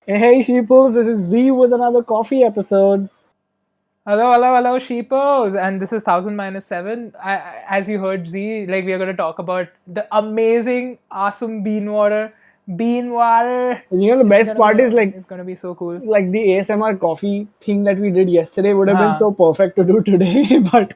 Hey Sheeples, this is Z with another coffee episode. Hello, Sheeples, and this is 1000-7. As you heard, Z, like we are going to talk about the amazing, awesome bean water. And the It's best gonna be, part is it's gonna be so cool. the ASMR coffee thing that we did yesterday would have been Huh. so perfect to do today, but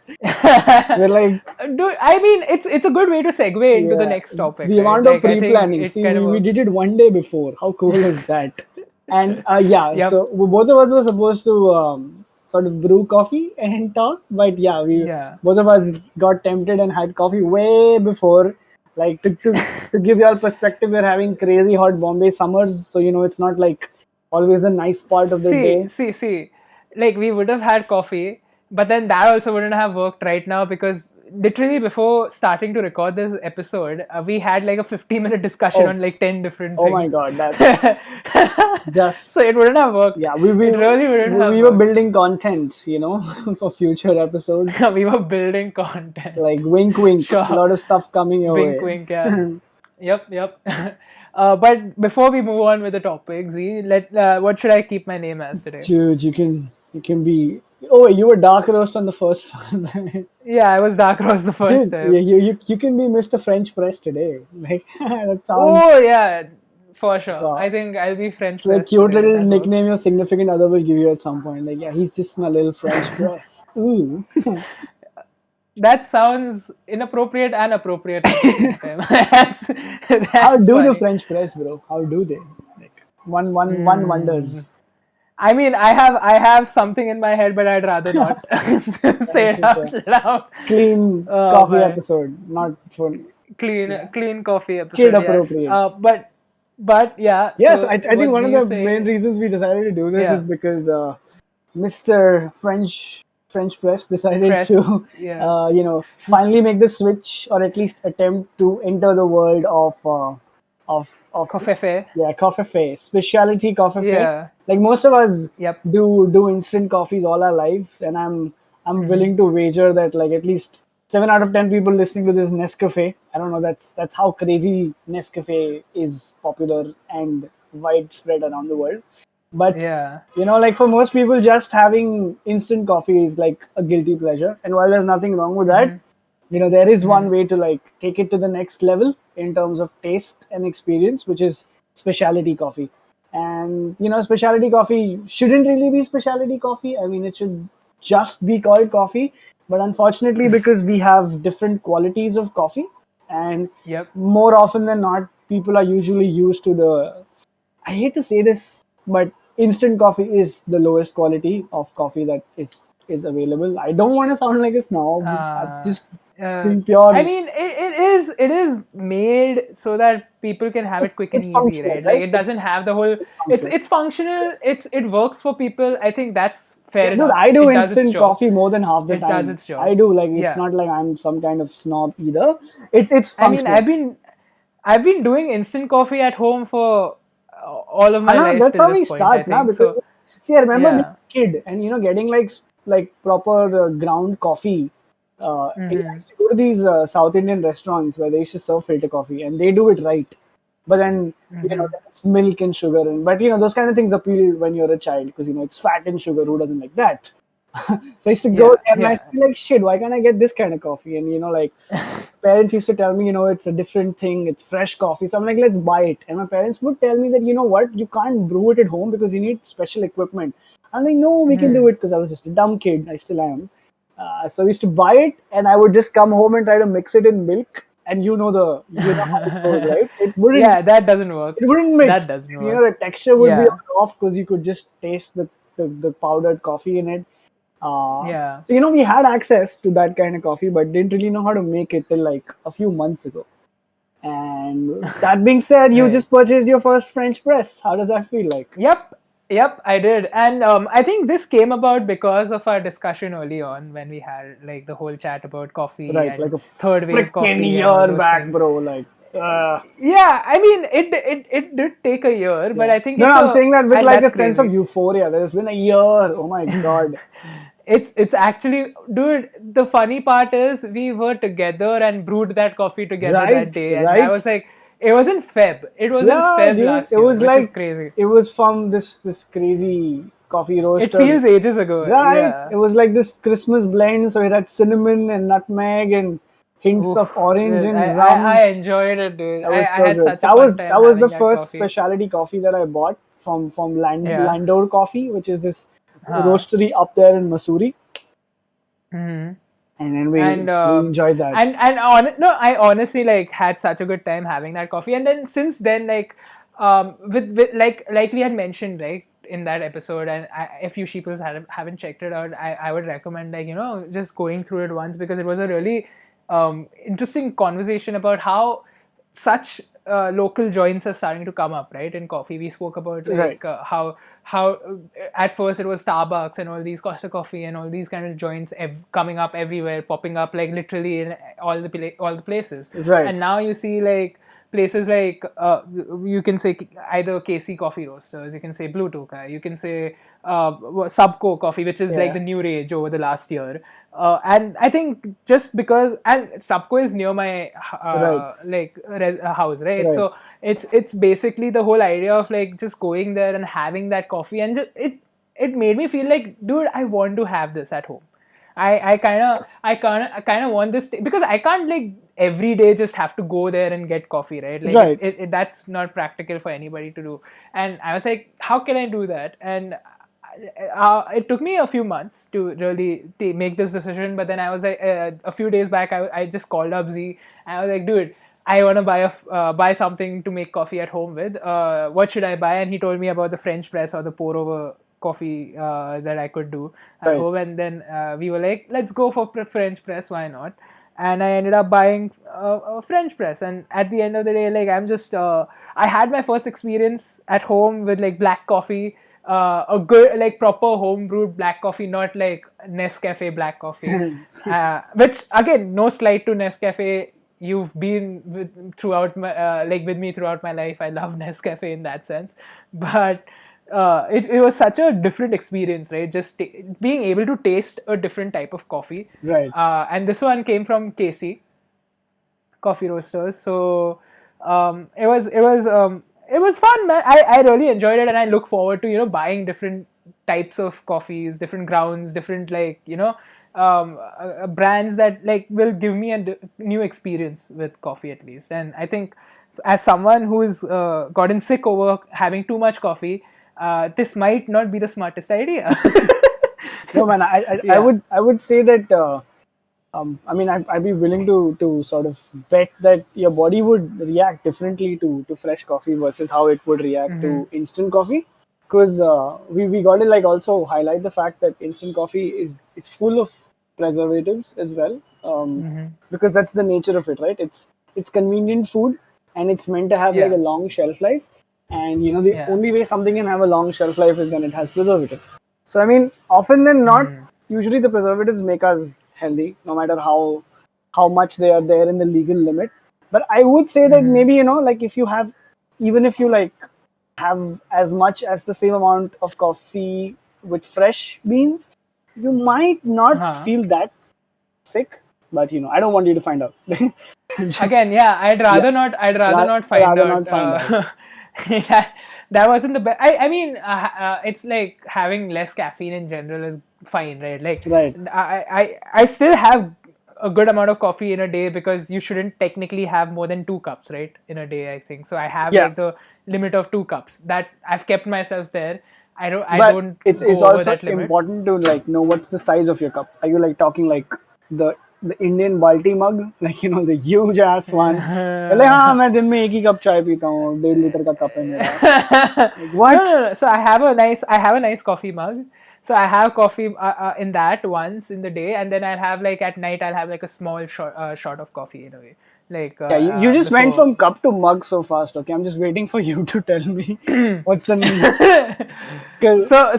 we're like, Dude, I mean, it's a good way to segue into the yeah, next topic, the right? amount of Like I think pre-planning. it See, kind of we did it works. one day before. How cool is that? And yeah, Yep. so both of us were supposed to sort of brew coffee and talk, but yeah, we Yeah. both of us got tempted and had coffee way before. Like to give you all perspective, we're having crazy hot Bombay summers, so it's not like always a nice part of the See, day. see, see. Like we would have had coffee, but then that also wouldn't have worked right now because literally before starting to record this episode, we had like a 50-minute discussion Oh, on like 10 different oh my things. God, that just So it wouldn't have worked. yeah, we we It really wouldn't have we were worked. building content, for future episodes. We were building content. Like wink, wink, a Sure. lot of stuff coming your Wink, way. wink, yeah. Yep. But before we move on with the topic, Z, what should I keep my name as today? Dude, you can be. Oh, you were dark roast on the first one. Yeah, I was Dark Rose the first Dude, time. you can be Mr. French Press today. Like that sounds. Oh yeah, for sure. Uh, I think I'll be French it's like press cute today. little That nickname works. your significant other will give you at some point. Like, yeah, he's just my little French press. Ooh. That sounds inappropriate and appropriate at the same time. How That's do the funny. French press, bro? How do they? Like one wonders. I mean, I have something in my head, but I'd rather not say That's it it, out yeah. loud. Clean Oh coffee my, episode, not for clean, yeah, clean coffee kid episode. Yes. appropriate. But yeah. Yes, So I think what one of Z is the main saying? reasons we decided to do this is Yeah. because Mr. French press decided Press. to, Yeah. finally make the switch or at least attempt to enter the world of Coffee. yeah, coffee, specialty coffee. Yeah. Like most of us Yep. do instant coffees all our lives, and I'm willing to wager that like at least 7 out of 10 people listening to this Nescafe. I don't know. That's how crazy Nescafe is popular and widespread around the world. But Yeah. like for most people, just having instant coffee is like a guilty pleasure. And while there's nothing wrong with that, there is one way to like take it to the next level in terms of taste and experience, which is specialty coffee. And specialty coffee shouldn't really be specialty coffee. I mean, it should just be called coffee. But unfortunately, because we have different qualities of coffee, and Yep. more often than not, people are usually used to the, I hate to say this, but instant coffee is the lowest quality of coffee that is available. I don't want to sound like a snob. I'm Uh, just uh, being I pure. mean, it is made so that people can have it quick and It's easy, functional, right? Like right? it doesn't have the whole. It's It's functional. it's functional. It works for people. I think that's fair Yeah, dude, enough. I do It does its instant job. coffee more than half the It does time. its I job. do. Like it's Yeah. not like I'm some kind of snob either. It's I mean, functional. I've been doing instant coffee at home for all of my Anna, life that's till how this we point. I start now think because so. see, I remember being Yeah. a kid and getting like proper ground coffee. And I used to go to these South Indian restaurants where they used to serve filter coffee and they do it right. But then then it's milk and sugar but those kind of things appeal when you're a child because it's fat and sugar. Who doesn't like that? So I used to go Yeah. there and I used Yeah. to be like, shit, why can't I get this kind of coffee? And like parents used to tell me, it's a different thing, it's fresh coffee. So I'm like, let's buy it. And my parents would tell me that, what, you can't brew it at home because you need special equipment. I'm like, no, we can do it because I was just a dumb kid. I still am. So I used to buy it and I would just come home and try to mix it in milk. And you know how it goes, right? Yeah. That doesn't work. It wouldn't mix. That doesn't And, work. the texture would be Yeah. off because you could just taste the powdered coffee in it. Yeah. So we had access to that kind of coffee, but didn't really know how to make it till like a few months ago. And that being said, you Right. just purchased your first French press. How does that feel like? Yep, I did. And I think this came about because of our discussion early on when we had like the whole chat about coffee Right, like and a third wave freaking coffee and all year those back, things. bro. Like, Yeah, I mean it did take a year, but yeah. I think No, it's no, I'm a saying that with and like a that's sense of crazy. euphoria. There's been a year. Oh my god. It's actually, dude, the funny part is we were together and brewed that coffee together that Right, day, and I right. was like, It was in Feb. It was in Yeah, Feb dude. last It year, was which is like crazy. it was from this crazy coffee It roaster. feels ages ago. Right. Yeah. It was like this Christmas blend, so it had cinnamon and nutmeg and hints of Oof. orange I, and I, rum. I enjoyed it, dude. That was I so had good. such a fun time That was the having that first coffee. specialty coffee that I bought from Yeah. Landor Coffee, which is this Huh. roastery up there in Missouri. Hmm. And then And we enjoyed that. no, I honestly like had such a good time having that coffee. And then since then, like with like we had mentioned, like in that episode, and if you sheeples haven't checked it out, I would recommend, like, just going through it once, because it was a really interesting conversation about how such local joints are starting to come up, right? In coffee, we spoke about Right. like how at first it was Starbucks and all these Costa Coffee and all these kind of joints coming up everywhere, popping up like literally in all the places. Right. And now you see like places like you can say either KC Coffee Roasters, you can say Blue Toka, you can say Subco Coffee, which is like Yeah. the new rage over the last year. And I think just because, and Subco is near my Right. house, right? Right. So it's basically the whole idea of like just going there and having that coffee, and just, it made me feel like, dude, I want to have this at home. I kind of want this because I can't like every day just have to go there and get coffee, right? Like Right. that's not practical for anybody to do. And I was like, how can I do that? And it took me a few months to really make this decision. But then I was like, a few days back, I just called up Z and I was like, dude, I want to buy something to make coffee at home with. What should I buy? And he told me about the French press or the pour over coffee that I could do at Right. home. And then we were like, let's go for French press. Why not? And I ended up buying a French press. And at the end of the day, like I had my first experience at home with like black coffee, a good like proper home brewed black coffee, not like Nescafe black coffee. Which again, no slight to Nescafe. You've been throughout my like with me throughout my life. I love Nescafe in that sense, but it was such a different experience, right? Just being able to taste a different type of coffee. Right. And this one came from KC Coffee Roasters. So it was fun, man. I really enjoyed it, and I look forward to buying different types of coffees, different grounds, different like brands that like will give me a new experience with coffee at least. And I think as someone who's gotten sick over having too much coffee, this might not be the smartest idea. No, man. I Yeah. I would say that. I mean, I'd be willing to sort of bet that your body would react differently to fresh coffee versus how it would react Mm-hmm. to instant coffee. Because we got to like also highlight the fact that instant coffee is full of preservatives as well. Mm-hmm. Because that's the nature of it, right? It's convenient food and it's meant to have like Yeah. a long shelf life. And the Yeah. only way something can have a long shelf life is when it has preservatives. So I mean, often than not, Mm-hmm. usually the preservatives make us healthy, no matter how much they are there in the legal limit. But I would say that Mm-hmm. maybe like if you have, even if you like have as much as the same amount of coffee with fresh beans, you might not Huh. feel that sick. But I don't want you to find out. Again, yeah, I'd Yeah, rather not. I'd rather not find rather out. not find out. That wasn't the best. I mean, it's like having less caffeine in general is fine, right? Like, Right. I still have a good amount of coffee in a day, because you shouldn't technically have more than 2 cups, right, in a day. I think so. I have Yeah. like the limit of 2 cups that I've kept myself there. I But don't it's go over also that limit. important to like know what's the size of your cup. Are you like talking like the Indian Balti mug, like the huge ass one? Like, हाँ मैं दिन में एक ही cup चाय पीता हूँ, 1.5 litre का cup है मेरा. Like, No, what? no, no. So I have a nice coffee mug. So I have coffee in that once in the day, and then I'll have like at night I'll have like a small shot of coffee in a way, like Yeah, you just went before. from cup to mug so fast. Okay, I'm just waiting for you to tell me what's the because So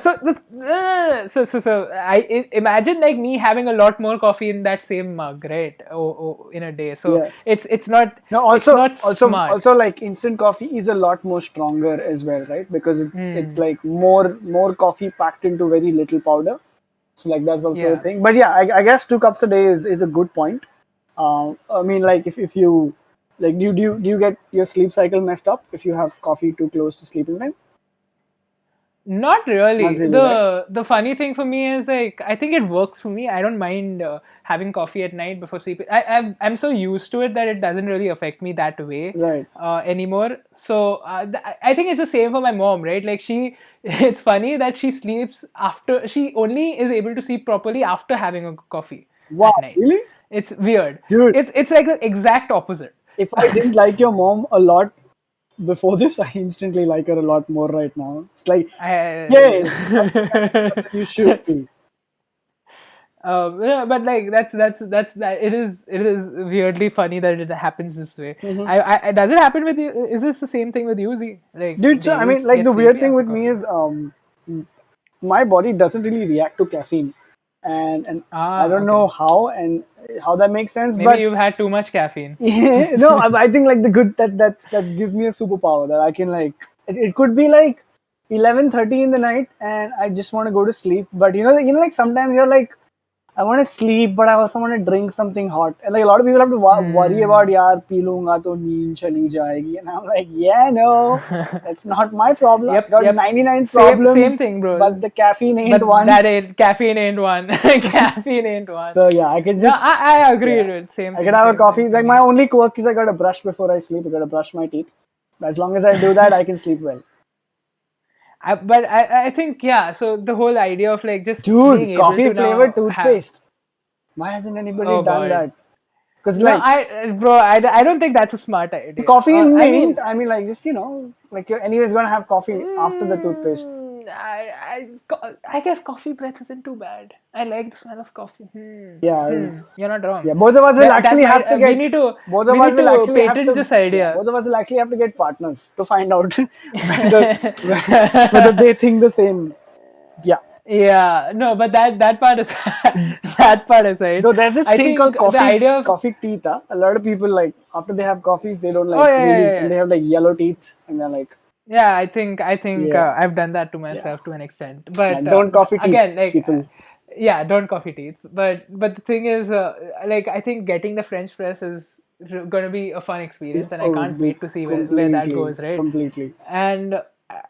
imagine like me having a lot more coffee in that same mug, right? In a day. So yeah. it's not No, it's also, not smart. like instant coffee is a lot more stronger as well, right? Because it's Hmm. like more coffee packed into very little powder. So like that's also a Yeah. thing. But yeah, I guess 2 cups a day is a good point. I mean, like if you Like, do you get your sleep cycle messed up if you have coffee too close to sleeping time? Not Not really. really, right? The funny thing for me is like I think it works for me. I don't mind having coffee at night before sleeping. I'm so used to it that it doesn't really affect me that way Right. anymore. So I think it's the same for my mom, right? Like it's funny that she sleeps after. She only is able to sleep properly after having a coffee Wow, at night. really? It's weird. Dude, It's like the exact opposite. if I didn't like your mom a lot before this, I instantly like her a lot more right now. It's like, yeah, that's the kind of person you should be. Yeah, but like that's that. It is weirdly funny that it happens this way. Mhm. I does it happen with you? Is this the same thing with you, Z? Like, Dude, do so I you mean, like get the weird sleepy thing after with me coffee? is, my body doesn't really react to caffeine, and I Ah, don't know okay. how that makes sense, Maybe but you've had too much caffeine. yeah, no, I think like the good that gives me a superpower that I can like it could be like 11:30 in the night and I just want to go to sleep, but like sometimes you're like I want to sleep, but I also want to drink something hot. And like a lot of people have to worry about, Hmm. yaar, pee lunga to neend chali jayegi. And I'm like, yeah, no, that's not my problem. I Yep, got yep. 99 Same problems, thing, but bro. the caffeine ain't But one. that ain't caffeine ain't one. Caffeine ain't one. So yeah, I can No, just, I agree yeah, with it. Same I can thing, have a same thing coffee. for Like my me. only quirk is I got to brush before I sleep. I got to brush my teeth. As long as I do that, I can sleep well. But I think yeah. So the whole idea of like just being Dude, able coffee to flavored now have. toothpaste. Why hasn't anybody Oh done god. that? Because No, like bro, I don't think that's a smart idea. coffee and I mean, mint, I mean, like, just, like you're anyways gonna have coffee after the toothpaste. I guess coffee breath isn't too bad. I like the smell of coffee. Yeah, You're not wrong. yeah. Both of us will That actually might have to we get. need to Both we of us need will to actually have patent to. this Yeah, idea. both of us will actually have to get partners to find out whether whether they think the same. Yeah. Yeah, no, but that part is that part aside. Though there's this I thing called think the coffee idea of coffee teeth. Huh? A lot of people like after they have coffee, they don't oh like yeah yeah really, yeah and yeah. they have like yellow teeth, and they're like, Yeah, I think yeah, I've done that to yeah. myself to an extent. Yeah, But don't coffee teeth, again, like people. yeah, don't coffee teeth. But the thing is, like I think getting the French press is going to be a fun experience, and I Oh, can't dude, wait to see where that completely, goes, right? completely. And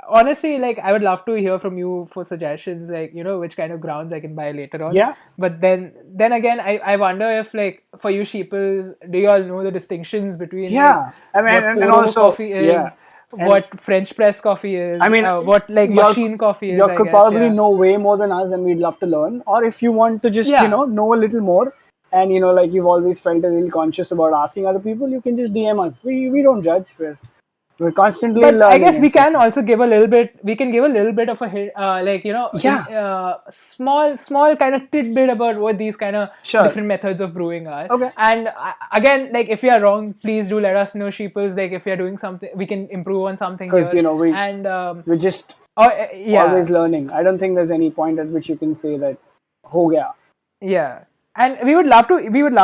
honestly, like I would love to hear from you for suggestions, like which kind of grounds I can buy later on. Yeah, But then again, I wonder if like for you sheeples, do you all know the distinctions between like yeah. I mean, what and pour over also, coffee yeah, is, and what French press coffee I is, mean, what like y'all, machine coffee is, y'all I could guess. probably Yeah. know way more than us, and we'd love to learn. Or if you want to just, Yeah. know a little more, and like you've always felt a little conscious about asking other people, you can just DM us. We don't judge. We're constantly But I learning guess we and can pushing. also give a little bit. We can give a little bit of a hint, like in Yeah, small kind of tidbit about what these kind of sure. different methods of brewing are. Okay. And again, like if we are wrong, please do let us know, sheeples. Like if we are doing something, we can improve on something Because here. we And we're just oh yeah, always learning. I don't think there's any point at which you can say that, ho gaya. yeah. And we would love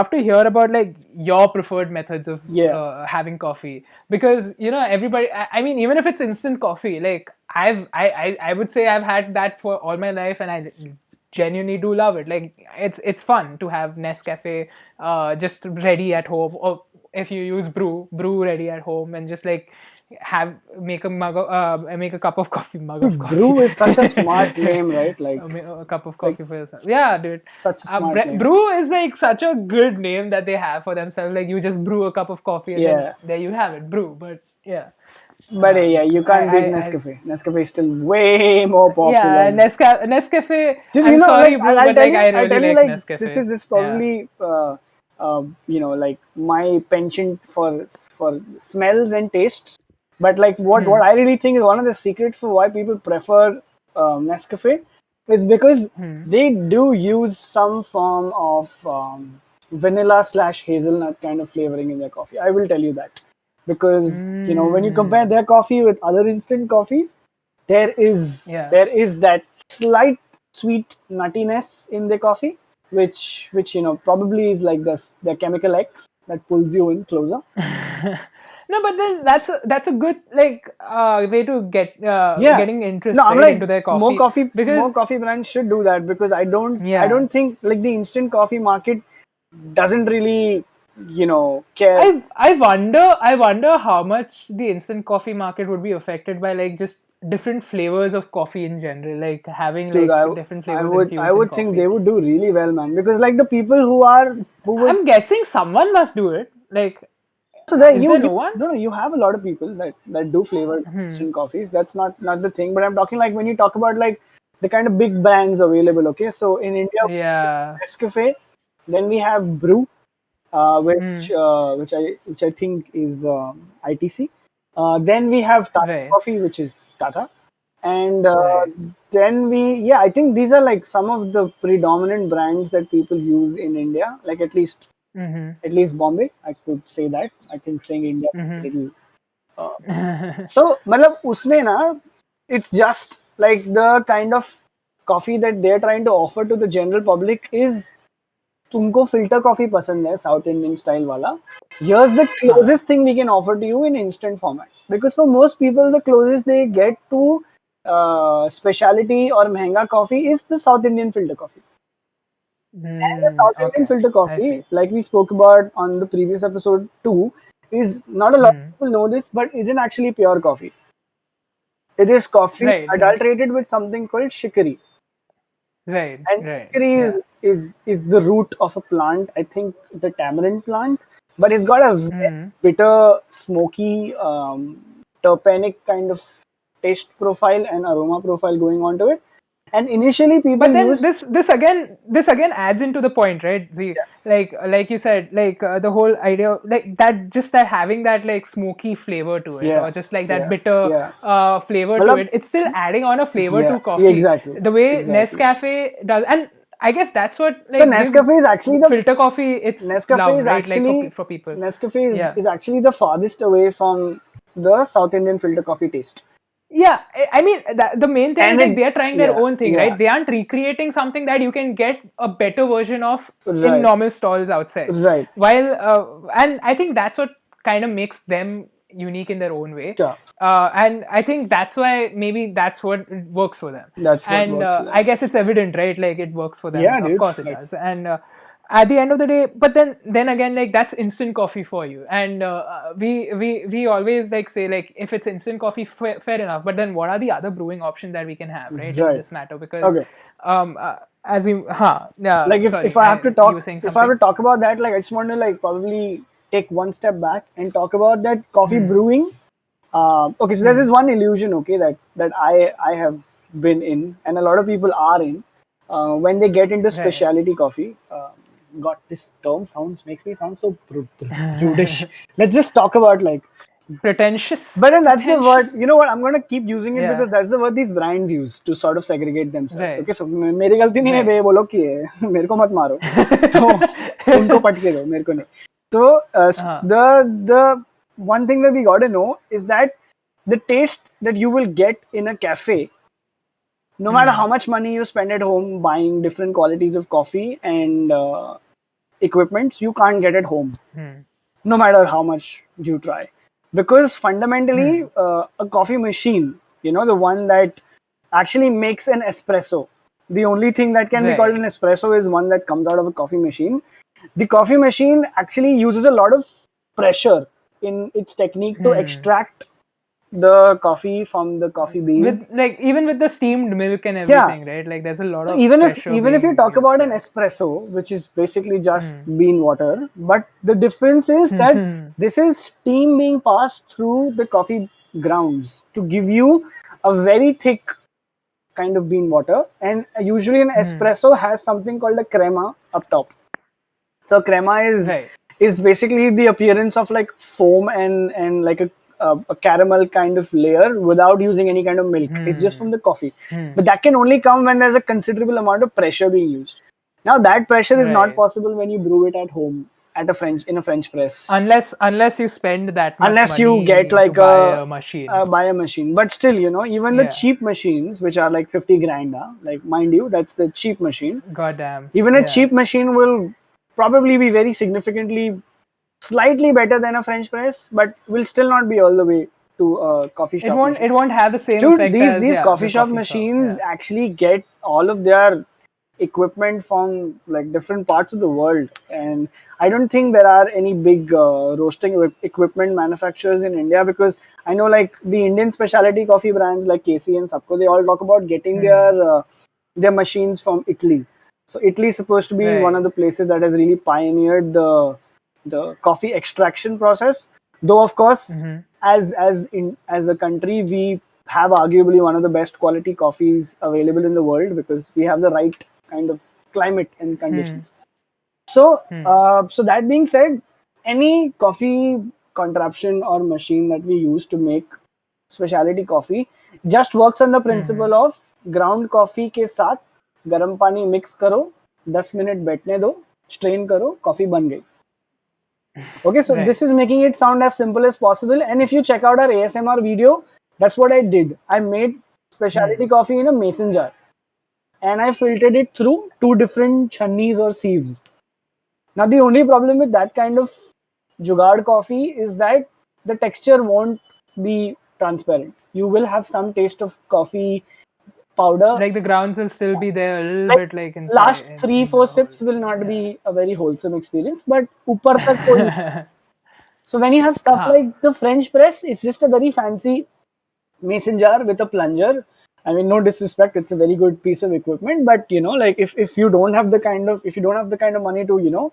to hear about like your preferred methods of Yeah, having coffee, because everybody, I mean, even if it's instant coffee, like I would say I've had that for all my life, and I genuinely do love it. Like it's fun to have Nescafe just ready at home, or if you use Brew ready at home, and just like make a cup of coffee, mug of dude, coffee. Brew is such a smart name, right? A cup of Like coffee for yourself. Yeah, dude. such a smart name. Brew is like such a good name that they have for themselves. Like you just brew a cup of coffee and then Yeah. there you have it, brew. But yeah, But yeah, you can't beat I Nescafe. Nescafe is still way more popular. yeah, Nescafe. Dude, I'm sorry, like brew, I'll but tell like you, I really like like this Nescafe. is this Yeah. probably like my penchant for smells and tastes. But like what I really think is one of the secrets for why people prefer Nescafe is because they do use some form of vanilla slash hazelnut kind of flavoring in their coffee. I will tell you that because when you compare their coffee with other instant coffees, there is Yeah. there is that slight sweet nuttiness in the coffee, which probably is like this the chemical X that pulls you in closer. No, but then that's a good like way to get Yeah. getting No, interest I'm right like into their more coffee, coffee more because coffee brands should do that because I don't yeah. think like the instant coffee market doesn't really care. I wonder how much the instant coffee market would be affected by like just different flavors of coffee in general, like having Dude, like I, different I flavors would I infused in would think coffee. they would do really well, man, because like the people who would. I'm guessing someone must do it. Like, So there is you there you no one? no no you have a lot of people that do flavored instant coffees. That's not the thing. But I'm talking like when you talk about like the kind of big brands available. Okay, so in India, Yeah. Nescafe, then we have Brew, Hmm. which I think is ITC. Then we have Tata Right. Coffee, which is Tata, and Right. then I think these are like some of the predominant brands that people use in India. Like Mm-hmm. at least Bombay, I could say that. I think saying India is a little. Mm-hmm. So, मतलब उसमें ना, it's just like the kind of coffee that they're trying to offer to the general public is तुमको filter coffee पसंद है South Indian style वाला. Here's the Huh. closest thing we can offer to you in instant format. Because for most people, the closest they get to specialty or महंगा coffee is the South Indian filter coffee. And the South Indian Okay. filter I coffee, see. like we spoke about on the previous episode too, is not a lot of Hmm. people know this, but isn't actually pure coffee. It is coffee Right. Right. adulterated with something called chicory. Right. And Right. chicory Yeah. is the root of a plant, I think the tamarind plant, but it's got a very Hmm. bitter, smoky, terpenic kind of taste profile and aroma profile going on to it. And initially, people But then used. this again adds into the point, right? See, like you said, like the whole idea, like that, just that having that like smoky flavor to it, Yeah, or just like that yeah, bitter yeah. flavor to Matlab, it, it's still adding on a flavor yeah, to coffee. exactly, The way exactly. Nescafe does, and I guess that's what So like give Nescafe is actually the filter coffee its Nescafe love, is right? Like for actually for people. Nescafe Yeah. is actually the farthest away from the South Indian filter coffee taste. Yeah, I mean, the main thing is And like it, they're trying their yeah, own thing, yeah, right? They aren't recreating something that you can get a better version of in right, normal stalls outside. right, While, and I think that's what kind of makes them unique in their own way. sure. And I think that's why maybe that's what works for them. That's what And works for I them. guess it's evident, right? Like it works for them. Yeah, Of dude. course it Like, does. And at the end of the day, but then again, like that's instant coffee for you. And we always like say like if it's instant coffee, fair enough. But then what are the other brewing options that we can have, right, in right. this matter? Because Okay. as we, yeah, Like sorry, if I have to you were talk saying if I have something. to talk about that, like I just want to like probably take one step back and talk about that coffee Hmm. brewing. Okay, so there's Hmm. this one illusion, okay, that I have been in, and a lot of people are in, when they get into Right. specialty coffee. God, this term sounds makes me sound so prudish. Let's just talk about like. Pretentious. But then that's the word. Pretentious. You know what? I'm gonna keep using it Yeah. because that's the word these brands use to sort of segregate themselves. Right. Okay, so मेरी गलती नहीं है Right. बे बोलो कि है मेरे को मत मारो तो उनको पटके दो मेरे को नहीं. So uh, the one thing that we got to know is that the taste that you will get in a cafe, no matter hmm. how much money you spend at home buying different qualities of coffee and equipments, you can't get at home, Hmm. no matter how much you try. Because fundamentally, Hmm. a coffee machine, the one that actually makes an espresso, the only thing that can be called Right. an espresso is one that comes out of a coffee machine. The coffee machine actually uses a lot of pressure in its technique to Hmm. extract the coffee from the coffee With beans. like even with the steamed milk and Yeah. everything, right? Like there's a lot So of pressure even if you being talk used about an there. espresso, which is basically just Hmm. bean water, but the difference is that this is steam being passed through the coffee grounds to give you a very thick kind of bean water. And usually an Hmm. espresso has something called a crema up top. So crema Right. is basically the appearance of like foam and like a caramel kind of layer without using any kind of milk. It's just Hmm. from the coffee. Hmm. But that can only come when there's a considerable amount of pressure being used. Now that pressure is not Right. possible when you brew it at home at a French press, Unless you spend that much unless you get money to like buy a machine. a buy a machine. But still, even the Yeah. cheap machines, which are like 50 grand, like mind you, that's the cheap machine. Goddamn. Even a Yeah. cheap machine will probably be very significantly slightly better than a French press, but will still not be all the way to a coffee It shop won't machine. it won't have the same Dude, effect these as, these yeah, coffee the shop coffee shop. machines Yeah. actually get all of their equipment from like different parts of the world, and I don't think there are any big roasting equipment manufacturers in India, because I know like the Indian specialty coffee brands like KC and Sabco, they all talk about getting their machines from Italy. So Italy is supposed to be one of Right. the places that has really pioneered the coffee extraction process. Though of course, Mm-hmm. as a country, we have arguably one of the best quality coffees available in the world, because we have the right kind of climate and Hmm. conditions. So, Hmm. so that being said, any coffee contraption or machine that we use to make specialty coffee just works on the Hmm. principle of ground coffee के साथ गर्म पानी mix करो, 10 minute बैठने दो, strain करो, coffee बन गई. Okay, so Right. this is making it sound as simple as possible. And if you check out our ASMR video, that's what I did. I made Hmm. specialty coffee in a mason jar, and I filtered it through two different chunnies or sieves. Now, the only problem with that kind of jugaad coffee is that the texture won't be transparent. You will have some taste of coffee powder. Like the grounds will still be there a little Like bit, like inside last three, in four the sips holes. will not Yeah. be a very wholesome experience, but upar tak koi issue. So when you have stuff Huh. like the French press, it's just a very fancy mason jar with a plunger. I mean, no disrespect, it's a very good piece of equipment, but like if you don't have the kind of money to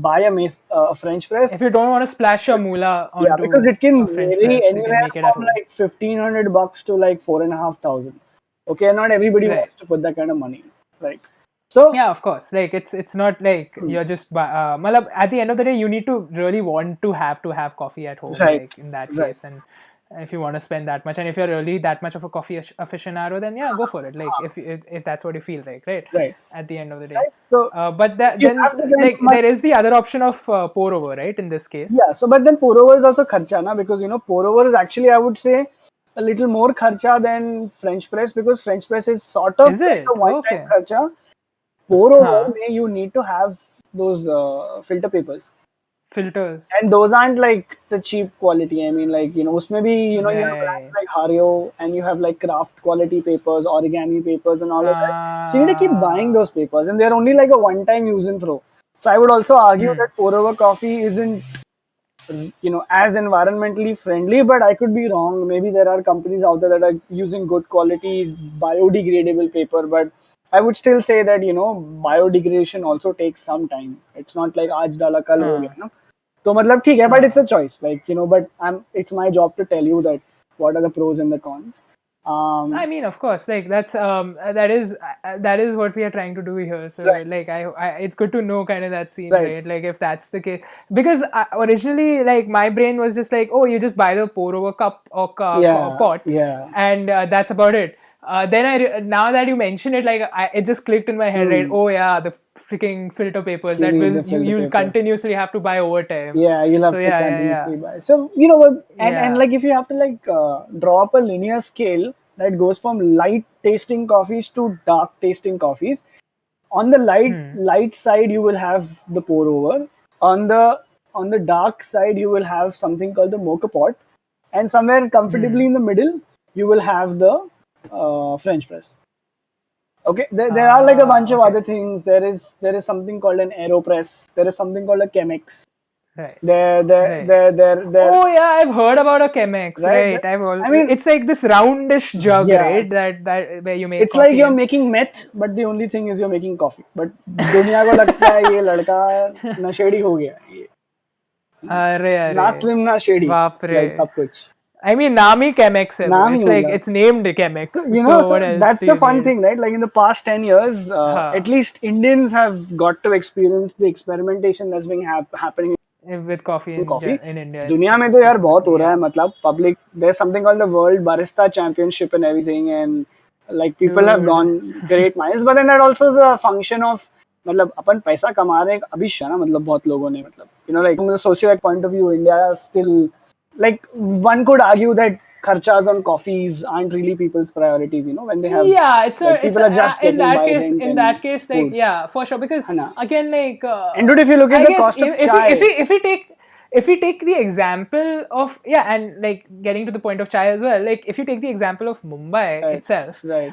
buy a French press, If you don't want to splash your moolah yeah, because onto it can a French vary press, you can anywhere make it at from home. like $1,500 to like 4,500. Okay, not everybody Right. wants to put that kind of money, like so. Yeah, of course. Like it's not like you're just malab, at the end of the day you need to really want to have coffee at home, Right, like in that right. case. And if you want to spend that much, and if you're really that much of a coffee aficionado, then yeah, go for it. Like if that's what you feel like, right? Right. At the end of the day. Right. So But if that you then have the kind of like money, there is the other option of pour over, right? In this case. yeah. So but then pour over is also kharcha, na, because pour over is actually, I would say, a little more kharcha than French press, because French press is sort of Is like a it? one-time Okay. kharcha. Pour over, Huh. you need to have those filter papers, and Filters. those aren't like the cheap quality. I mean, like usme bhi, you have brands Right. like Hario, and you have like craft quality papers, origami papers, and all of that. So you need to keep buying those papers, and they're only like a one-time use and throw. So I would also argue Hmm. that pour over coffee isn't as environmentally friendly, but I could be wrong. Maybe there are companies out there that are using good quality biodegradable paper, but I would still say that biodegradation also takes some time. It's not like aaj dala kal ho Huh. gaya, तो मतलब ठीक है, but it's Huh. a choice, like but it's my job to tell you that what are the pros and the cons. I mean, of course, like that is what we are trying to do here. So, Right, like, it's good to know kind of that scene, right, right? Like, if that's the case, because originally, like, my brain was just like, oh, you just buy the pour over cup or yeah, pot, yeah. and that's about it. Then now that you mention it, like, it just clicked in my head, right? Hmm. Oh yeah, the freaking filter papers You that need will the filter you'll papers. continuously have to buy over time. Yeah, you'll So have to yeah, yeah, continuously yeah, buy. So you know what, and yeah. like if you have to like draw up a linear scale that goes from light tasting coffees to dark tasting coffees, on the Hmm. light side you will have the pour over. On the dark side you will have something called the Mocha Pot, and somewhere comfortably Hmm. in the middle you will have the French press. Okay, there are like a bunch of Okay. other things. There is something called an aeropress. There is something called a Chemex. Right. Right. There. Oh yeah, I've heard about a Chemex, Right? right? I mean, It's like this roundish jug, yeah, right? That where you make it's like coffee you're in. making meth, but the only thing is you're making coffee. But दुनिया को लगता है ये लड़का नशेड़ी हो गया है, ये अरे ना अरे स्लिम ना शेडी, बाप रे. like सब कुछ I mean, नाम ही Chemex है वो. नाम ही It's like मतलब. it's named So Chemex. So so what else that's do the you fun need? thing, right? Like in the past 10 years, at Huh. least Indians have got to experience the experimentation that's been happening With coffee coffee. in India दुनिया में तो यार बहुत हो specifically, रहा है, yeah. मतलब public, there's something called the world barista championship and everything, and like people have Dude. gone great minds, but then that also is a function of मतलब अपन पैसा कमा रहे हैं अभी ना, मतलब बहुत लोगों ने, मतलब like from the socio point of view India is still, like one could argue that kharchas on coffees aren't really people's priorities, when they have, Yeah, like people are just getting by rent in and that case, like food, yeah, for sure. Because है ना. again, like And dude, if you look at I the guess cost of if chai, we take the example of, yeah, and like getting to the point of chai as well, like if you take the example of Mumbai right, itself, right,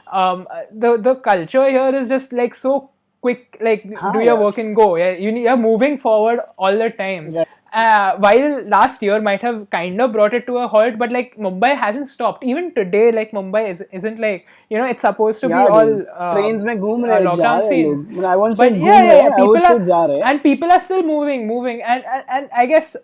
the culture here is just like so quick, like do your yeah. work and go. Yeah, you're moving forward all the time. Right. While last year might have kind of brought it to a halt, but like Mumbai hasn't stopped. Even today, like Mumbai isn't like, it's supposed to be Yeah, all dude. Trains में घूम रहे हैं, जा lockdown रहे हैं scenes, लोग. I won't say but घूम रहे yeah, हैं, I would say जा रहे हैं. people are still moving, and I guess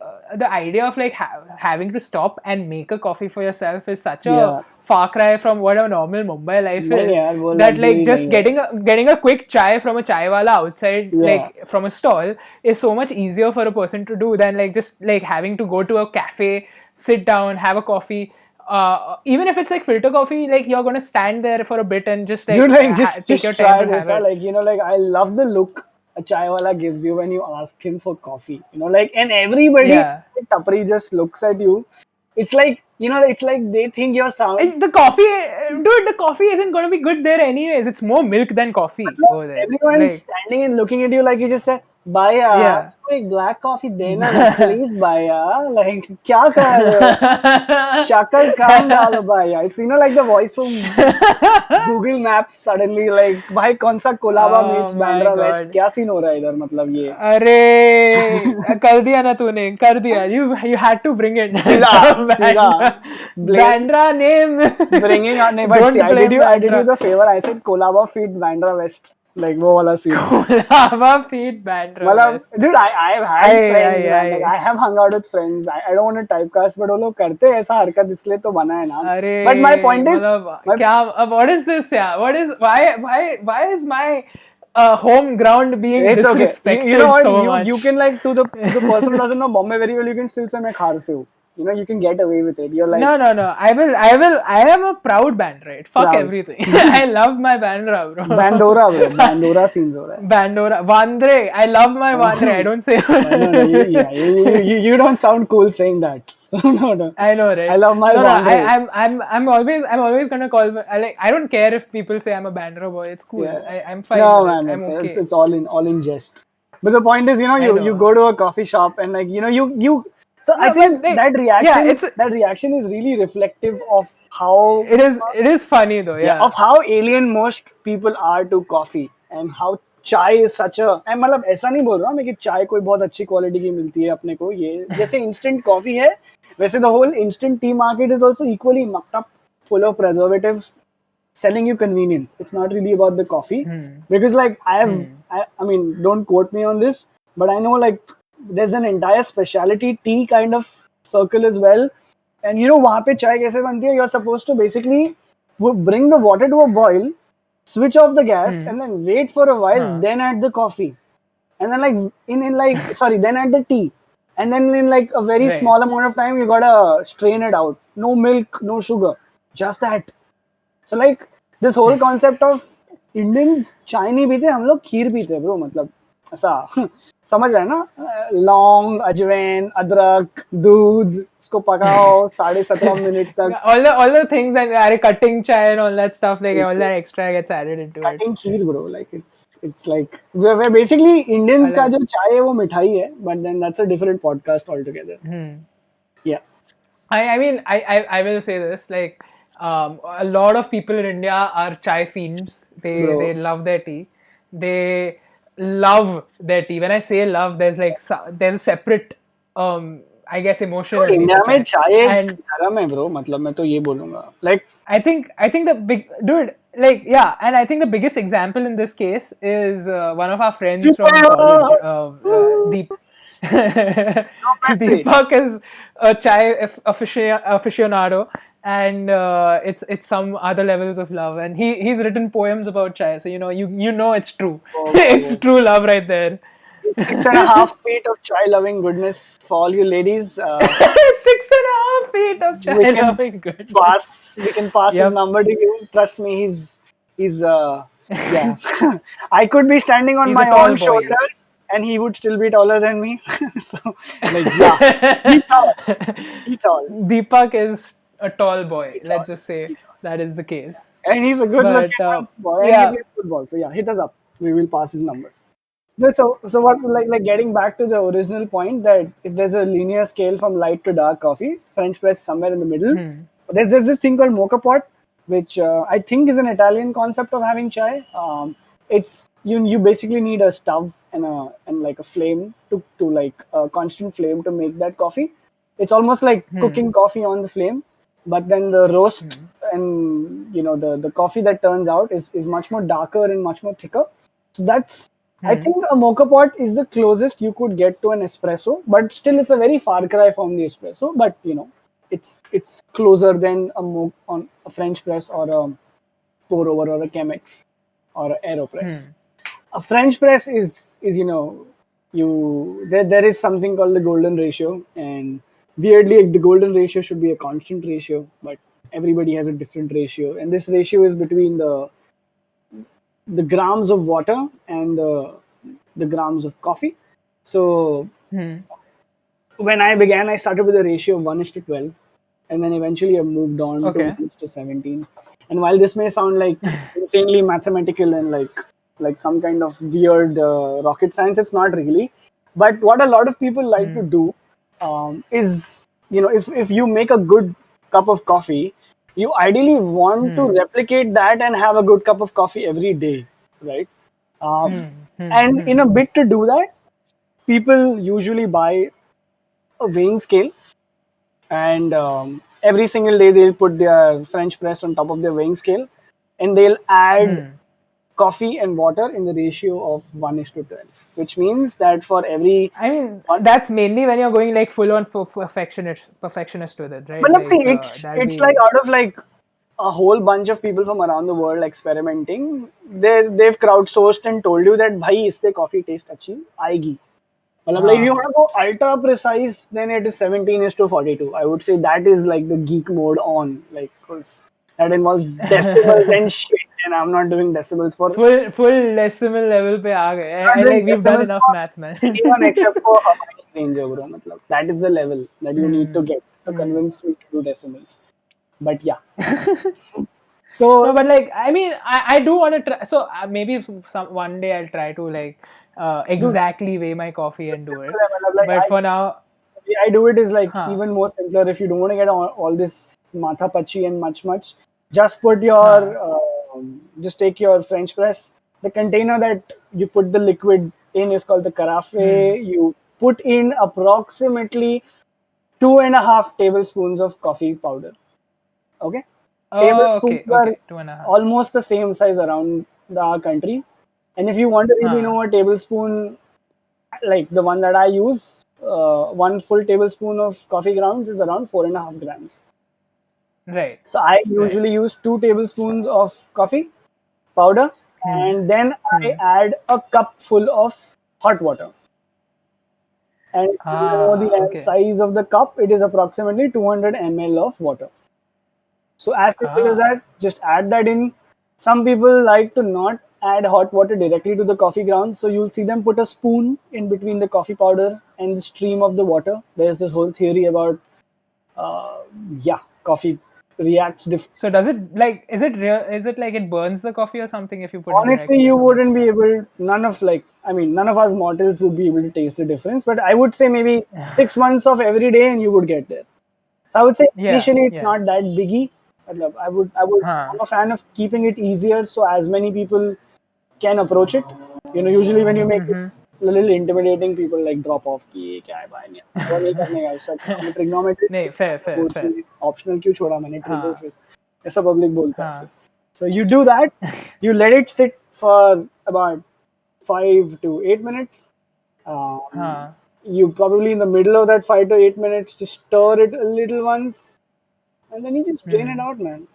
the idea of like having to stop and make a coffee for yourself is such a Yeah. far cry from what a normal Mumbai life नहीं is, यार, वो that like luxury just नहीं है. getting a quick chai from a chai wala outside, Yeah. like from a stall, is so much easier for a person to do than like just like having to go to a cafe, sit down, have a coffee. Even if it's like filter coffee, like you're gonna stand there for a bit and just like, Dude, like take your just time try to this. have it. Like, like I love the look a chai wala gives you when you ask him for coffee. Like, and everybody Yeah. tapri just looks at you. It's like, it's like they think you're sound. The coffee, dude, the coffee isn't gonna be good there anyways. It's more milk than coffee over there. Everyone's Like, standing and looking at you like you just said, "Bhaiya, yeah. like black coffee dena na, please, bhaiya." Like, kya kar rahe ho? Shakal kam dalo, bhaiya. It's like the voice from Google Maps suddenly like, "Bhai, kaun sa Kolaba Oh meets my Bandra West? God. Kya scene ho raha hai idhar?" मतलब ये. अरे कर दिया ना तूने, कर दिया. You had to bring it. सीधा. Bandra name. Bringing on, but Don't see, I did blame you the favor. I said Kolaba feed Bandra West, like वो वाला scene. Kolaba feed Bandra मतलब, West. dude, I've had friends, man. Like, I. I have hung out with friends. I don't want to typecast, but वो लोग करते हैं ऐसा हरकत इसलिए तो बना है ना. अरे But my point is, मतलब क्या, what is this? Yeah, what is, why is my home ground being it's okay. disrespected You know what? so much? You can like to the person who doesn't know Bombay very well. You can still say मैं खार से हूँ. You can get away with it. You're like, No. I am a proud Bandra. Fuck Proud. everything. I love my Bandra, bro. Bandora, bro. Bandora scenes हो रहा है. Bandora. Vandre. I love my Vandre. I don't say. No, you don't sound cool saying that. So no. I know, right? I love my Bandre. I'm always gonna call. I don't care if people say I'm a Bandra boy. It's cool. Yeah. I'm fine. No, with it. man, I'm okay. it's all in jest. But the point is, know. you go to a coffee shop and like, you. So No, I think but, like, that reaction, yeah, that reaction is really reflective of how It is funny though. Yeah. of how alien most people are to coffee and how chai is such a. मैं मतलब ऐसा नहीं बोल रहा मैं कि चाय कोई बहुत अच्छी क्वालिटी की मिलती है अपने को ये जैसे instant coffee है वैसे the whole instant tea market is also equally mucked up full of preservatives selling you convenience. It's not really about the coffee because like I mean don't quote me on this but I know like there's an entire specialty tea kind of circle as well and वहाँ पे चाय कैसे बनती है you're supposed to basically bring the water to a boil switch off the gas and then wait for a while then add the coffee and then like in like sorry then add the tea and then in like a very small amount of time you gotta strain it out no milk no sugar just that so like this whole concept of Indians चाय नहीं पीते हम लोग खीर पीते bro मतलब ऐसा समझ रहे हैं ना लौंग अजवाइन अदरक दूध इसको पकाओ 17.5 मिनट तक all the things that are cutting chai and all that stuff like all that extra gets added into cutting kheer bro like it's like we're basically Indians का जो चाय है वो मिठाई है but then that's a different podcast altogether. Yeah. I mean I will say this like a lot of people in India are chai fiends. They love their tea. They love their tea. When I say love, there's a separate I guess emotion. तो India में चाय धर्म है bro मतलब मैं तो ये बोलूँगा like I think the big dude like yeah and I think the biggest example in this case is one of our friends from college Deep. Deepak is a chai aficionado and it's some other levels of love and he's written poems about chai so you know it's true. It's true love right there. 6.5 feet of chai loving goodness for all you ladies 6.5 feet of chai loving goodness. We can pass his number to you. Trust me, he's yeah. I could be standing on my own shoulder and he would still be taller than me. So like yeah, he tall. Deepak is a tall boy. Let's just say that is the case. And he's a good looking boy. And he plays football. So yeah, hit us up. We will pass his number. So what like getting back to the original point that if there's a linear scale from light to dark coffee, French press somewhere in the middle. There's this thing called Mocha Pot, which I think is an Italian concept of having chai. it's you basically need a stove and like a flame to like a constant flame to make that coffee. It's almost like cooking coffee on the flame, but then the roast and the coffee that turns out is much more darker and much more thicker. So that's, I think a mocha pot is the closest you could get to an espresso, but still it's a very far cry from the espresso. But it's closer than on a French press or a pour over or a Chemex or an AeroPress. A French press is there is something called the golden ratio, and weirdly the golden ratio should be a constant ratio, but everybody has a different ratio, and this ratio is between the grams of water and the grams of coffee. So when I began, I started with a ratio of 1:12, and then eventually I moved on to Okay. 1:17. And while this may sound like insanely mathematical and like some kind of weird rocket science, it's not really. But what a lot of people like to do is, if you make a good cup of coffee, you ideally want to replicate that and have a good cup of coffee every day, right? And in a bit to do that, people usually buy a weighing scale, and every single day they'll put their French press on top of their weighing scale, and they'll add coffee and water in the ratio of 1:12, which means that for every I mean, one. that's mainly when you're going like full on perfectionist with it, right? But let's see, Like that'll it's like be. out of like a whole bunch of people from around the world experimenting, they've crowdsourced and told you that bhai isse coffee taste अच्छी आएगी. Matlab, like if you want to go ultra precise, then it is 17:42. I would say that is like the geek mode on, like, because that involves decibels and shit, and I'm not doing decibels for full decimal level पे आ गए. I'm not I doing like we've done decibels enough for math, man. anyone except for Hermione Granger, bro. Matlab, that is the level that you need to get to convince me to do decimals. But yeah, No, so but like I mean, I do want to try. So maybe some one day I'll try to like dude, exactly weigh my coffee and do simple. it. Like But for now, the way I do it is like huh, even more simpler. If you don't want to get all this matha pachi and much, just put huh, just take your French press. The container that you put the liquid in is called the carafe. You put in approximately 2.5 tablespoons of coffee powder. Okay, oh, tablespoons okay, are okay, 2.5, almost the same size around our country. And if you want to really huh, know a tablespoon, like the one that I use, one full tablespoon of coffee grounds is around 4.5 grams. right, So I right, usually use 2 tablespoons of coffee powder, and then I add a cup full of hot water. And if you know the okay, size of the cup, it is approximately 200 ml of water. So as simple as that, just add that in. Some people like to not add hot water directly to the coffee grounds, so you'll see them put a spoon in between the coffee powder and the stream of the water. There's this whole theory about, uh, yeah, coffee reacts differently. So does it like is it real? Is it like it burns the coffee or something if you put it Honestly, directly you or something? wouldn't be able. None of us mortals would be able to taste the difference. But I would say maybe 6 months of every day, and you would get there. So I would say Yeah, initially it's yeah, not that biggie. I'm huh, a fan of keeping it easier so as many people can approach it. Usually when you make it a little intimidating, people like drop off कि ये क्या है भाई नहीं वो नहीं करने का इससे अच्छा मैंने trigonometry नहीं, fair, fair, boards fair, में optional क्यों छोड़ा मैंने ट्रिगो हाँ, फिर ऐसा पब्लिक बोलता है फिर. हाँ, So you do that, you let it sit for about 5 to 8 minutes. Um, हाँ, you probably in the middle of that 5 to 8 minutes just stir it a little once, and then you just drain it out, man.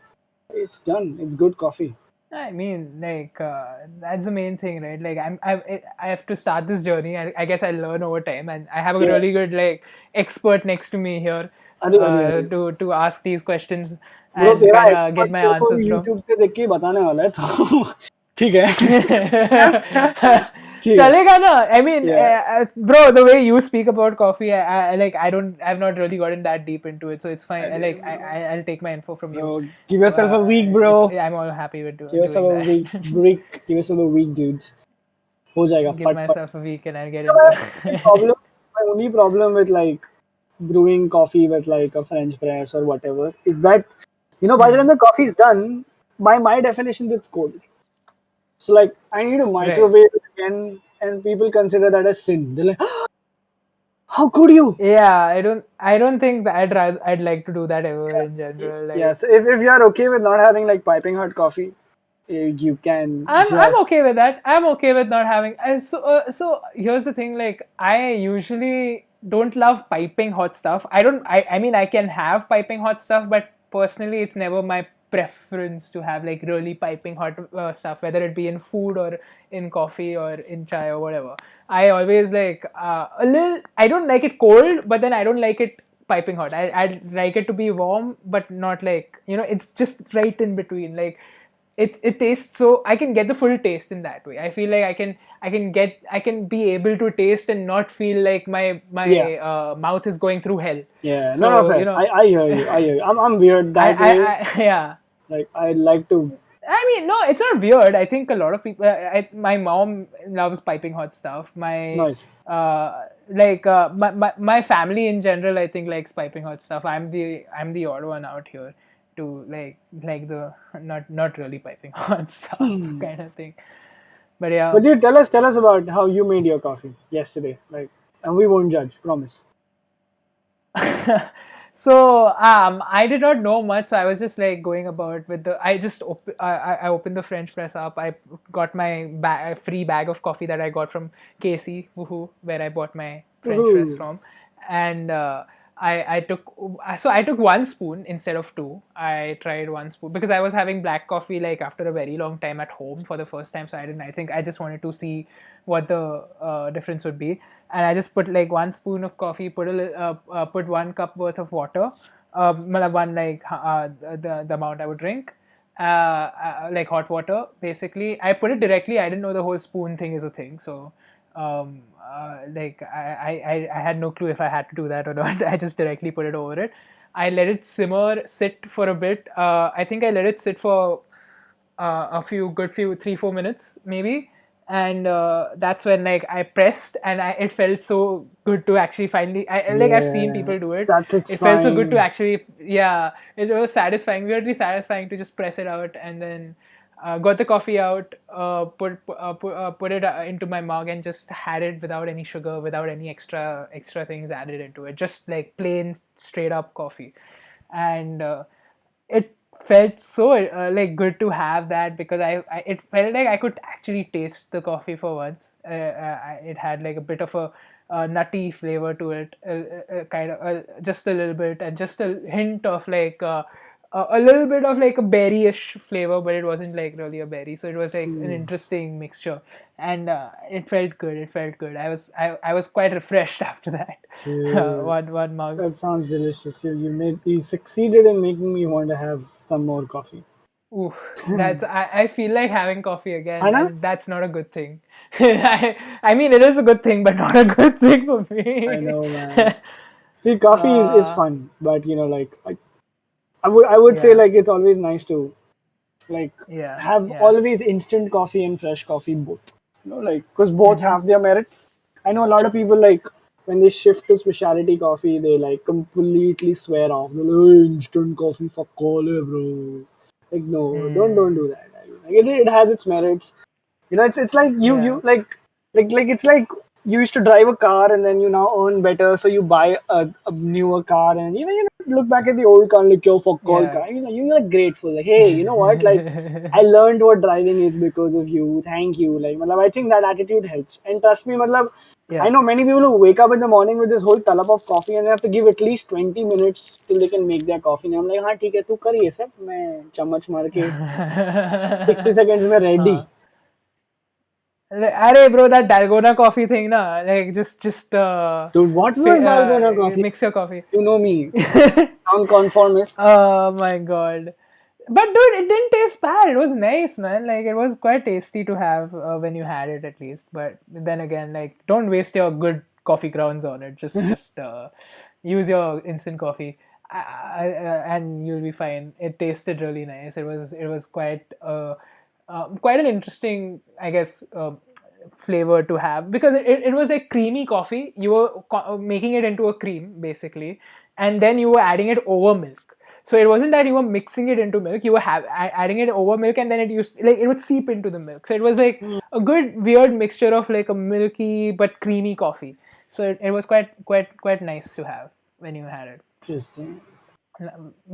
It's done. It's good coffee. I mean, like that's the main thing, right? Like I have to start this journey. I guess I learn over time, and I have a Yeah. really good like expert next to me here अरे अरे अरे to ask these questions bro and तेरा kind of get expert my तेरे को answers from. YouTube से देख के ही बताने वाला है तो ठीक है. ठीक है. Chalega na. I mean, Yeah. bro, the way you speak about coffee, I've not really gotten that deep into it, so it's fine. अरे I'll take my info from you. bro, give yourself a week, It's bro. I'm all happy with Give yourself doing a that. week. Give yourself a week, dudes. हो जाएगा Give फट फट. myself a week and I'll get So into my it. problem, my only problem with like brewing coffee with like a French press or whatever is that by the time the coffee is done, by my definitions, it's cold. So like I need to Right. microwave it again, and people consider that a sin. They're like, how could you? Yeah, I don't think that I'd like to do that ever in general. Yeah. Like, So if you're okay with not having like piping hot coffee, you can I'm just okay with that. I'm okay with not having. So here's the thing. Like, I usually don't love piping hot stuff. I don't. I mean, I can have piping hot stuff, but personally, it's never my preference to have like really piping hot stuff, whether it be in food or in coffee or in chai or whatever. I always like a little. I don't like it cold, but then I don't like it piping hot. I'd like it to be warm, but not like, it's just right in between. Like, it tastes, so I can get the full taste in that way. I feel like I can be able to taste and not feel like my yeah. my mouth is going through hell. Yeah, no, no, So, fair. I hear you. I hear you. I'm weird I, that I, way. I yeah. Like I like to. I mean, no, it's not weird. I think a lot of people. My mom loves piping hot stuff. Nice. My family in general, I think, likes piping hot stuff. I'm the odd one out here to like the not really piping hot stuff kind of thing. But yeah. But you tell us about how you made your coffee yesterday. Like, and we won't judge. Promise. So I did not know much. So I was just like going about with the. I just I opened the French press up. I got my free bag of coffee that I got from Casey, woohoo, where I bought my French press Woohoo. from, and I took one spoon instead of two. I tried one spoon because I was having black coffee like after a very long time at home for the first time. So I didn't. I think I just wanted to see what the difference would be, and I just put like one spoon of coffee, put 1 cup worth of water, one like the amount I would drink, like hot water. Basically, I put it directly. I didn't know the whole spoon thing is a thing, so like I had no clue if I had to do that or not. I just directly put it over it. I let it sit for a bit. I think I let it sit for a few 3-4 minutes maybe, and that's when like I pressed, and it felt so good to actually finally. Like I've seen Yeah, people do it. It felt so good to satisfying. actually, yeah. It was satisfying, weirdly satisfying to just press it out, and then got the coffee out, put it into my mug, and just had it without any sugar, without any extra things added into it. Just like plain straight up coffee, and it felt so like good to have that because it felt like I could actually taste the coffee for once. It had like a bit of a nutty flavor to it, kind of just a little bit, and just a hint of like a little bit of like a berryish flavor, but it wasn't like really a berry. So it was like an Hmm. interesting mixture, and it felt good. It felt good. I was quite refreshed after that. Dude, One mug. that sounds delicious. You succeeded in making me want to have some more coffee. Ooh, I feel like having coffee again, Anna? and that's not a good thing. I mean, it is a good thing, but not a good thing for I me. know, man. See, coffee is uh, fun, but like I would say yeah, like it's always nice to like yeah, have yeah. always instant coffee and fresh coffee both. Like because both Mm-hmm. have their merits. I know a lot of people like when they shift to specialty coffee, they like completely swear off. They're like, "Hey, instant coffee, fuck all, bro." Like no, don't Mm, do that. Like, it has its merits. It's like you yeah. like it's like you used to drive a car and then you now earn better, so you buy a newer car and look back at the old car like yo fuck all Yeah. car. You're like grateful like hey, you know what, like I learned what driving is because of you. Thank you. Like matlab, I think that attitude helps. And trust me, matlab, I Yeah. know many people who wake up in the morning with this whole talab of coffee and they have to give at least 20 minutes till they can make their coffee. And I'm like, हाँ ठीक है तू कर ये सब मैं चम्मच मार के 60 seconds में ready. Huh. Arey, bro, that dalgona coffee thing, na, like just Dude, what was dalgona coffee? mix your coffee. You know me, nonconformist. Oh my god. But dude, it didn't taste bad. It was nice, man. Like it was quite tasty to have when you had it at least. But then again, like don't waste your good coffee grounds on it. Just use your instant coffee, and you'll be fine. It tasted really nice. It was quite an interesting, I guess, flavor to have because it was like creamy coffee. You were making it into a cream basically, and then you were adding it over milk. So it wasn't that you were mixing it into milk; you were adding it over milk, and then it would seep into the milk. So it was like a good weird mixture of like a milky but creamy coffee. So it was quite nice to have when you had it. Interesting.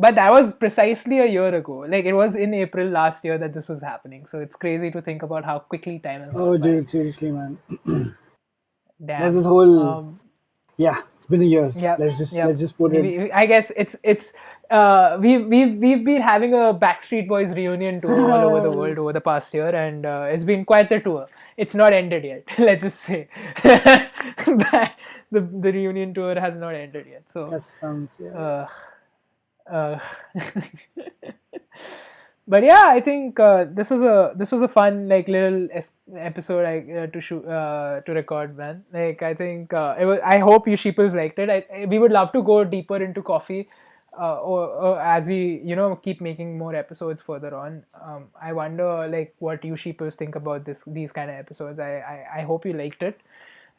But that was precisely a year ago. Like it was in April last year that this was happening. So it's crazy to think about how quickly time has Oh, gone by. dude, seriously, man. There's Damn. this whole yeah. It's been a year. Yep. Let's just put it. I guess it's we've been having a Backstreet Boys reunion tour all over the world over the past year, and it's been quite the tour. It's not ended yet. Let's just say the reunion tour has not ended yet. So That sounds yeah. uh, but yeah, I think this was a fun like little episode to shoot to record, man. Like I think I hope you sheeples liked it. We would love to go deeper into coffee, or as we keep making more episodes further on. I wonder like what you sheeples think about these kind of episodes. I hope you liked it.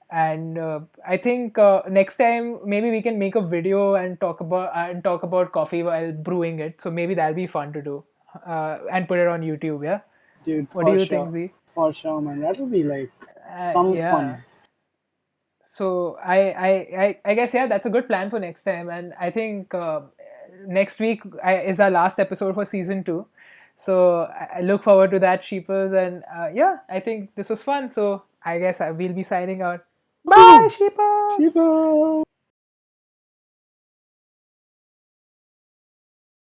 And I think next time maybe we can make a video and talk about coffee while brewing it. So maybe that'll be fun to do, and put it on YouTube. Yeah. Dude, What do for you think, sure. Z? For sure, man. That would be like some Yeah. fun. So I guess yeah, that's a good plan for next time. And I think next week is our last episode for season 2. So I look forward to that, sheepers. And yeah, I think this was fun. So I guess we'll be signing out. Bye, sheepers. Sheeple.